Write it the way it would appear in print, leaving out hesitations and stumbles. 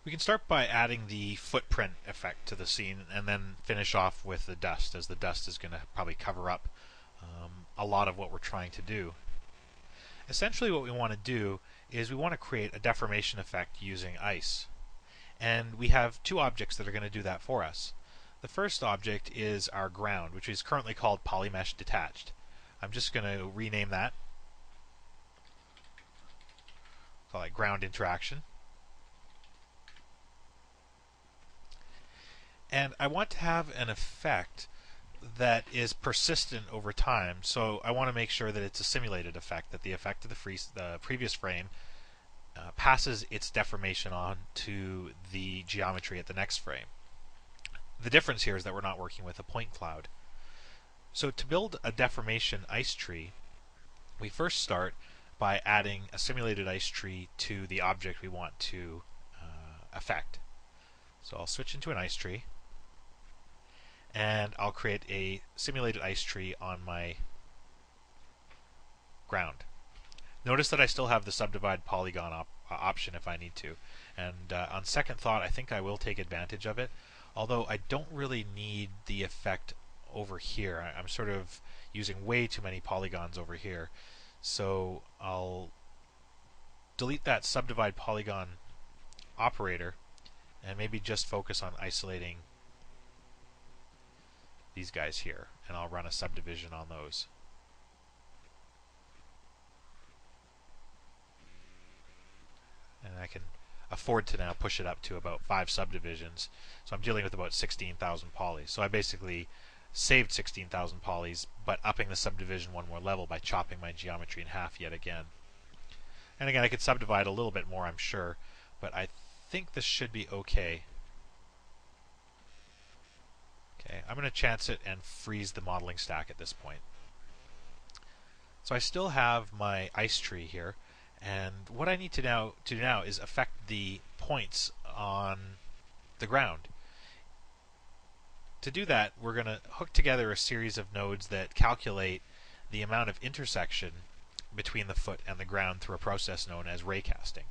We can start by adding the footprint effect to the scene and then finish off with the dust, as the dust is going to probably cover up a lot of what we're trying to do. Essentially what we want to do is we want to create a deformation effect using ice. And we have two objects that are going to do that for us. The first object is our ground, which is currently called Polymesh Detached. I'm just going to rename that. Call it Ground Interaction. And I want to have an effect that is persistent over time, so I want to make sure that it's a simulated effect, that the effect of the previous frame passes its deformation on to the geometry at the next frame. The difference here is that we're not working with a point cloud. So to build a deformation ice tree, we first start by adding a simulated ice tree to the object we want to affect. So I'll switch into an ice tree, and I'll create a simulated ice tree on my ground. Notice that I still have the subdivide polygon option if I need to, and on second thought I think I will take advantage of it, although I don't really need the effect over here. I'm sort of using way too many polygons over here, so I'll delete that subdivide polygon operator and maybe just focus on isolating these guys here, and I'll run a subdivision on those. And I can afford to now push it up to about 5 subdivisions, so I'm dealing with about 16,000 polys. So I basically saved 16,000 polys, but upping the subdivision one more level by chopping my geometry in half yet again. And again, I could subdivide a little bit more, I'm sure, but I think this should be okay. Okay, I'm going to chance it and freeze the modeling stack at this point. So I still have my ice tree here, and what I need to do now is affect the points on the ground. To do that, we're going to hook together a series of nodes that calculate the amount of intersection between the foot and the ground through a process known as raycasting.